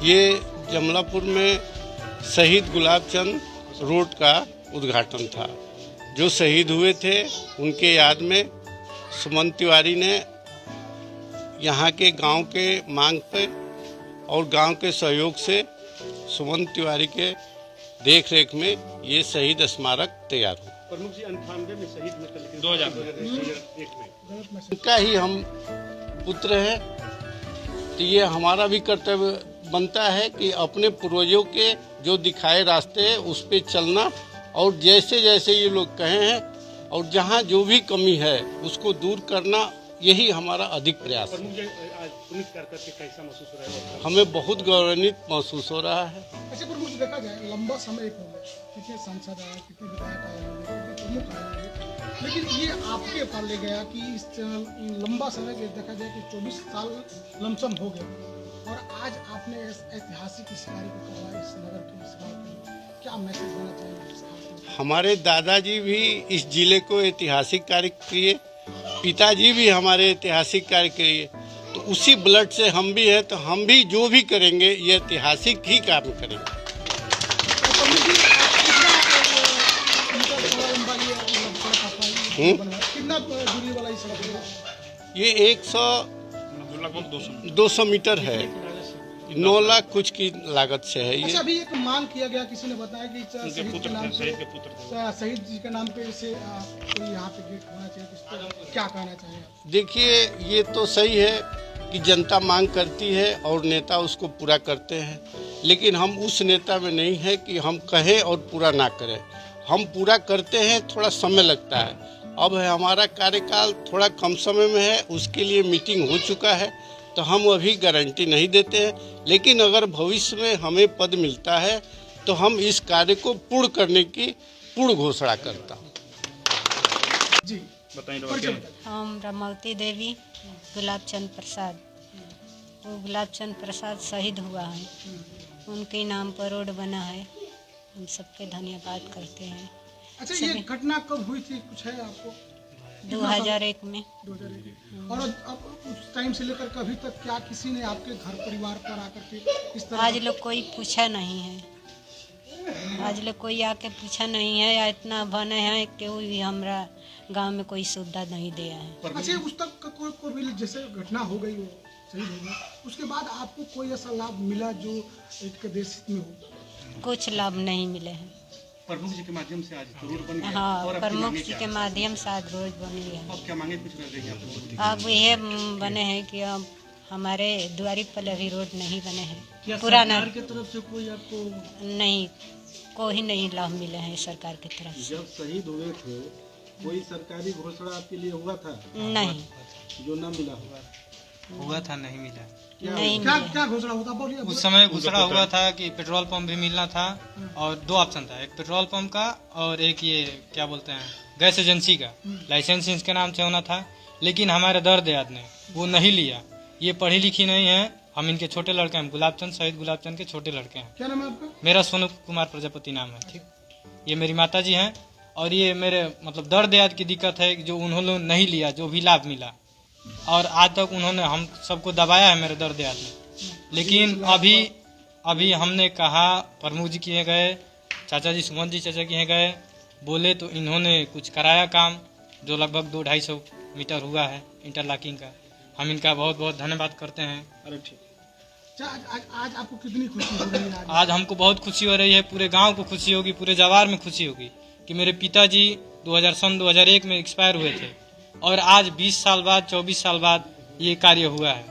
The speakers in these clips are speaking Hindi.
ये जमलापुर में शहीद गुलाब चंद रोड का उद्घाटन था। जो शहीद हुए थे उनके याद में सुमन तिवारी ने यहाँ के गांव के मांग पे और गांव के सहयोग से सुमन तिवारी के देख रेख में ये शहीद स्मारक तैयार हुआ। प्रमुख जी 98 में शहीद हुए थे, लेकिन 2001 में उनका ही हम पुत्र हैं, तो ये हमारा भी कर्तव्य बनता है कि अपने पूर्वजों के जो दिखाए रास्ते हैं उस पे चलना, और जैसे जैसे ये लोग कहे हैं और जहाँ जो भी कमी है उसको दूर करना, यही हमारा अधिक प्रयास है। आज पुलिस करके कैसा महसूस हो रहा है? हमें बहुत गौरवान्वित महसूस हो रहा है। अच्छा, पर मुझे देखा जाए लंबा समय हो गया, कितने सांसद आए, कितने विधायक आए होंगे, कितने प्रमुख आए होंगे, लेकिन ये आपके ऊपर ले गया कि इस लंबा समय के देखा जाए कि 24 साल लमसम हो गया और आज आपने इस ऐतिहासिक इस कार्य को करवाया, इस नगर के इस गाँव के, क्या मैसेज देना चाहिए? हमारे दादाजी भी इस जिले को ऐतिहासिक कार्य किए, पिताजी भी हमारे ऐतिहासिक कार्य किए, तो उसी ब्लड से हम भी हैं, तो हम भी जो भी करेंगे ये ऐतिहासिक ही काम करेंगे। कितना दूरी वाला ये सड़क है? ये 200 मीटर है, 9 लाख कुछ की लागत से है ये। अच्छा, अभी एक मांग किया गया, किसी ने बताया कि शहीद के नाम पे, शहीद जी के नाम पे इसे कोई यहाँ पे गेट होना चाहिए, इस पर क्या कहना चाहिए? देखिए, ये तो सही है कि जनता मांग करती है और नेता उसको पूरा करते हैं, लेकिन हम उस नेता में नहीं है कि हम कहें और पूरा ना करें। हम पूरा करते हैं, थोड़ा समय लगता है। अब है हमारा कार्यकाल थोड़ा कम समय में है, उसके लिए मीटिंग हो चुका है, तो हम अभी गारंटी नहीं देते हैं, लेकिन अगर भविष्य में हमें पद मिलता है तो हम इस कार्य को पूर्ण करने की पूर्ण घोषणा करता हूँ। जी बताइए। हम रमावती देवी गुलाब चंद प्रसाद, वो गुलाब चंद प्रसाद शहीद हुआ है, उनके नाम पर रोड बना है, हम सबके धन्यवाद करते हैं। अच्छा, ये घटना कब हुई थी, कुछ है आपको? 2001 में। 2001। और अब उस टाइम से लेकर कभी तक क्या किसी ने आपके घर परिवार पर आकर के इस तरह? आज लोग कोई पूछा नहीं है, आज लोग कोई आके पूछा नहीं है, या इतना बने हैं कि भी हमारा गांव में कोई सुविधा नहीं दिया है। अच्छा, उस तक का कोई भी जैसे घटना हो गई, वो शहीद हो गया, उसके बाद आपको कोई ऐसा लाभ मिला जो एक देश में हो? कुछ लाभ नहीं मिले हैं। प्रमुख जी के माध्यम से आज रोड बन गया। हाँ, और प्रमुख जी के माध्यम से आज रोड बनी है। अब क्या मांगे कुछ कर देंगे आपको? अब ये बने हैं कि अब हमारे द्वारी पर अभी रोड नहीं बने हैं, पुराना की तरफ से कोई आपको नहीं, कोई नहीं लाभ मिले हैं सरकार की तरफ से। जब शहीद हुए थे कोई सरकारी घोषणा आपके लिए हुआ था? नहीं, जो न मिला हुआ था, नहीं मिला। नहीं क्या मिले। क्या घोषणा होता? बोलिए। उस समय घोषणा हुआ था कि पेट्रोल पंप भी मिलना था, और 2 ऑप्शन था, एक पेट्रोल पंप का और एक ये क्या बोलते हैं गैस एजेंसी का लाइसेंस इसके नाम से होना था, लेकिन हमारे दर्द याद ने वो नहीं लिया। ये पढ़ी लिखी नहीं है, हम इनके छोटे लड़के हैं, गुलाब चंद, शहीद गुलाब चंद के छोटे लड़के हैं। क्या नाम है आपका? मेरा सोनू कुमार प्रजापति नाम है, ठीक। ये मेरी माता जी हैं, और ये मेरे मतलब दर्द याद की दिक्कत है जो उन्होंने नहीं लिया, जो भी लाभ मिला, और आज तक उन्होंने हम सबको दबाया है मेरे दर्द याद में। लेकिन अभी हमने कहा, प्रमुख जी किए गए, चाचा जी सुमन जी चाचा किए गए, बोले तो इन्होंने कुछ कराया काम, जो लगभग 200-250 मीटर हुआ है इंटरलॉकिंग का। हम इनका बहुत बहुत धन्यवाद करते हैं। अरे ठीक। आज आपको कितनी खुशी हो रही है? आज हमको बहुत खुशी हो रही है, पूरे गांव को खुशी होगी, पूरे जवार में खुशी होगी कि मेरे पिताजी 2001 में एक्सपायर हुए थे, और आज 20 साल बाद, 24 साल बाद ये कार्य हुआ है।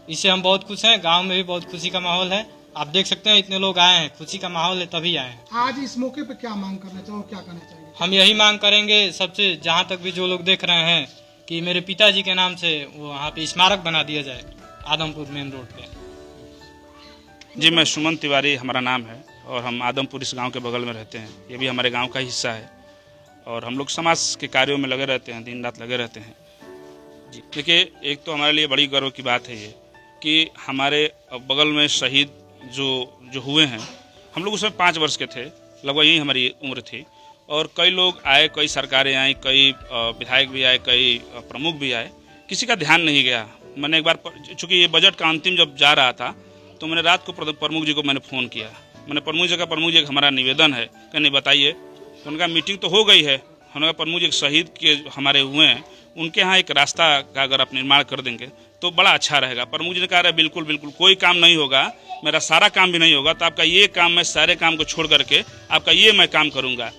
इससे हम बहुत खुश हैं, गांव में भी बहुत खुशी का माहौल है। आप देख सकते हैं इतने लोग आए हैं, खुशी का माहौल है तभी आए हैं। आज इस मौके पे क्या मांग करना चाहो, क्या करना चाहिए? हम यही मांग करेंगे सबसे, जहाँ तक भी जो लोग देख रहे हैं, कि मेरे पिताजी के नाम से वो वहाँ पे स्मारक बना दिया जाए आदमपुर मेन रोड पे। जी, मैं सुमन तिवारी हमारा नाम है, और हम आदमपुर इस गांव के बगल में रहते हैं। ये भी हमारे गांव का हिस्सा है, और हम लोग समाज के कार्यों में लगे रहते हैं, दिन रात लगे रहते हैं। जी, देखिए, एक तो हमारे लिए बड़ी गर्व की बात है ये कि हमारे बगल में शहीद जो हुए हैं, हम लोग उसमें 5 वर्ष के थे, लगभग यही हमारी उम्र थी, और कई लोग आए, कई सरकारें आई, कई विधायक भी आए, कई प्रमुख भी आए, किसी का ध्यान नहीं गया। मैंने एक बार, चूँकि ये बजट का अंतिम जब जा रहा था, तो मैंने रात को प्रमुख जी को मैंने फ़ोन किया। मैंने प्रमुख जी का, प्रमुख जी हमारा निवेदन है कि नहीं बताइए। तो उनका मीटिंग तो हो गई है, उन्होंने प्रमुख जी शहीद के हमारे हुए हैं, उनके यहाँ एक रास्ता का अगर आप निर्माण कर देंगे तो बड़ा अच्छा रहेगा। प्रमुख जी ने कहा बिल्कुल बिल्कुल कोई काम नहीं होगा, मेरा सारा काम भी नहीं होगा, तो आपका ये काम, मैं सारे काम को छोड़ करके आपका ये मैं काम करूँगा।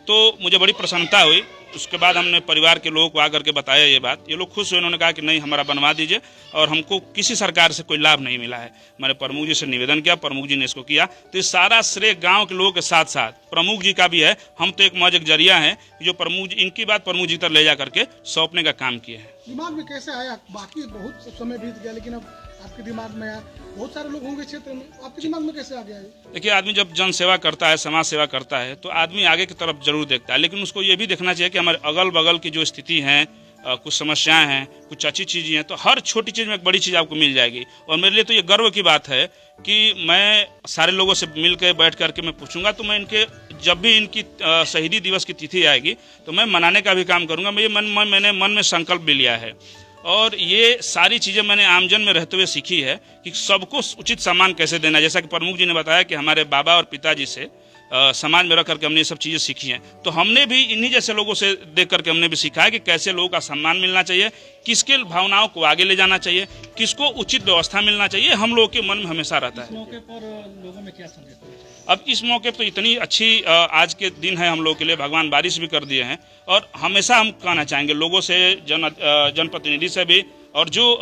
तो मुझे बड़ी प्रसन्नता हुई। उसके बाद हमने परिवार के लोगों को आकर के बताया ये बात, ये लोग खुश हुए। उन्होंने कहा कि नहीं हमारा बनवा दीजिए, और हमको किसी सरकार से कोई लाभ नहीं मिला है। मैंने प्रमुख जी से निवेदन किया, प्रमुख जी ने इसको किया। तो ये सारा श्रेय गांव के लोगों के साथ साथ प्रमुख जी का भी है। हम तो एक मौज एक जरिया है जो प्रमुख जी, इनकी बात प्रमुख जी तक ले जा करके सौंपने का काम किए हैं। दिमाग में कैसे आया? बाकी बहुत समय बीत गया, लेकिन अब आपके दिमाग में आया। बहुत सारे लोग होंगे क्षेत्र में, आपके दिमाग में कैसे आ गया? देखिए, आदमी जब जन सेवा करता है, समाज सेवा करता है, तो आदमी आगे की तरफ जरूर देखता है, लेकिन उसको ये भी देखना चाहिए कि हमारे अगल बगल की जो स्थिति है, कुछ समस्याएं हैं, कुछ अच्छी चीज़ें हैं, तो हर छोटी चीज़ में एक बड़ी चीज़ आपको मिल जाएगी। और मेरे लिए तो ये गर्व की बात है कि मैं सारे लोगों से मिल के बैठ करके मैं पूछूंगा, तो मैं इनके जब भी इनकी शहीदी दिवस की तिथि आएगी तो मैं मनाने का भी काम करूंगा। मैंने मन में संकल्प भी लिया है, और ये सारी चीज़ें मैंने आमजन में रहते हुए सीखी है कि सबको उचित सम्मान कैसे देना। जैसा कि प्रमुख जी ने बताया कि हमारे बाबा और पिताजी से समाज में रह करके हमने ये सब चीज़ें सीखी हैं, तो हमने भी इन्हीं जैसे लोगों से देख करके हमने भी सीखा है कि कैसे लोगों का सम्मान मिलना चाहिए, किसके भावनाओं को आगे ले जाना चाहिए, किसको उचित व्यवस्था मिलना चाहिए, हम लोगों के मन में हमेशा रहता है। इस मौके पर लोगों में क्या संदेश देना चाहिए? अब इस मौके पर तो इतनी अच्छी आज के दिन है हम लोगों के लिए, भगवान बारिश भी कर दिए हैं, और हमेशा हम कहना चाहेंगे लोगों से, जनप्रतिनिधि से भी, और जो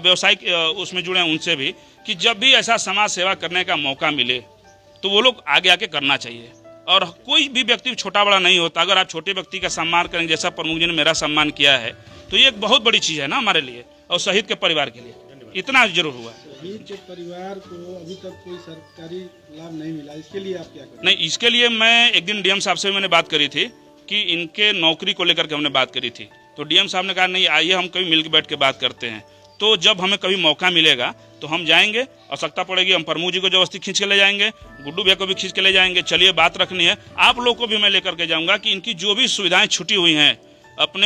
व्यवसायिक उसमें जुड़े हैं उनसे भी, कि जब भी ऐसा समाज सेवा करने का मौका मिले तो वो लोग आगे आके करना चाहिए। और कोई भी व्यक्ति छोटा बड़ा नहीं होता। अगर आप छोटे व्यक्ति का सम्मान करेंगे, जैसा प्रमुख जी ने मेरा सम्मान किया है, तो ये एक बहुत बड़ी चीज़ है ना हमारे लिए और शहीद के परिवार के लिए। इतना जरूर हुआ। शहीद के परिवार को अभी तक कोई सरकारी लाभ नहीं मिला, इसके लिए आप क्या करें? नहीं, इसके लिए मैं एक दिन डीएम साहब से मैंने बात करी थी कि इनके नौकरी को लेकर के हमने बात करी थी, तो डीएम साहब ने कहा नहीं आइए हम कभी मिलकर बैठ के बात करते हैं। तो जब हमें कभी मौका मिलेगा तो हम जाएंगे, आवश्यकता पड़ेगी हम प्रमुख जी को जबरदस्ती खींच के ले जाएंगे, गुड्डू भैया को भी खींच के ले जाएंगे। चलिए बात रखनी है, आप लोग को भी मैं लेकर के जाऊंगा कि इनकी जो भी सुविधाएं छुटी हुई हैं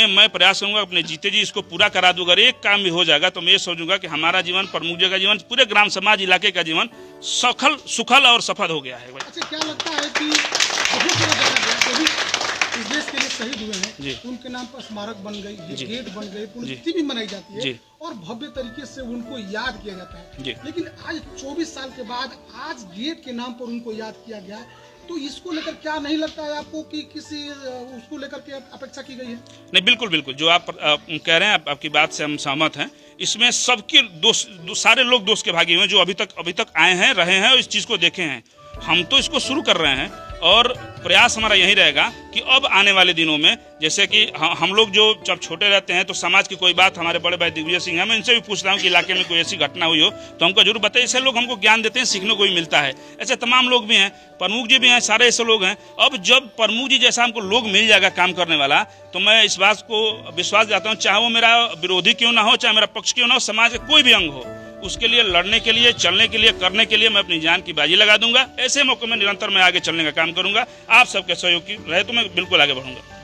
मैं प्रयास करूंगा अपने जीते जी इसको पूरा करा दूं। अगर एक काम भी हो जाएगा तो मैं ये सोचूंगा कि हमारा जीवन, प्रमुख जी का जीवन, पूरे ग्राम समाज इलाके का जीवन सुखल और सफल हो गया है। अच्छा, क्या लगता है कि बहुत जगह इस देश के लिए शहीद हुए हैं, उनके नाम पर स्मारक बन गई, गेट बन गए, पुण्यतिथि भी मनाई जाती है और भव्य तरीके से उनको याद किया जाता है। लेकिन आज 24 साल के बाद आज गेट के नाम पर उनको याद किया गया, तो इसको लेकर क्या नहीं लगता है आपको कि किसी उसको लेकर के अपेक्षा की गई है? नहीं, बिल्कुल बिल्कुल जो आप कह रहे हैं, आपकी बात से हम सहमत हैं। इसमें सबके सारे लोग दोष के भागी हुए जो अभी तक आए हैं, रहे हैं और इस चीज़ को देखे हैं। हम तो इसको शुरू कर रहे हैं और प्रयास हमारा यही रहेगा कि अब आने वाले दिनों में, जैसे कि हम लोग जो जब छोटे रहते हैं तो समाज की कोई बात, हमारे बड़े भाई दिग्विजय सिंह हैं, मैं इनसे भी पूछता हूँ कि इलाके में कोई ऐसी घटना हुई हो तो हमको जरूर बताइए। ऐसे लोग हमको ज्ञान देते हैं, सीखने को भी मिलता है। ऐसे तमाम लोग भी हैं, प्रमुख जी भी हैं, सारे ऐसे लोग हैं। अब जब प्रमुख जी जैसा हमको लोग मिल जाएगा काम करने वाला, तो मैं इस बात को विश्वास दिलाता हूँ, चाहे वो मेरा विरोधी क्यों ना हो, चाहे मेरा पक्ष क्यों ना हो, समाज का कोई भी अंग हो, उसके लिए लड़ने के लिए, चलने के लिए, करने के लिए मैं अपनी जान की बाजी लगा दूंगा। ऐसे मौके में निरंतर मैं आगे चलने का काम करूंगा। आप सबके सहयोग की रहे तो मैं बिल्कुल आगे बढ़ूंगा।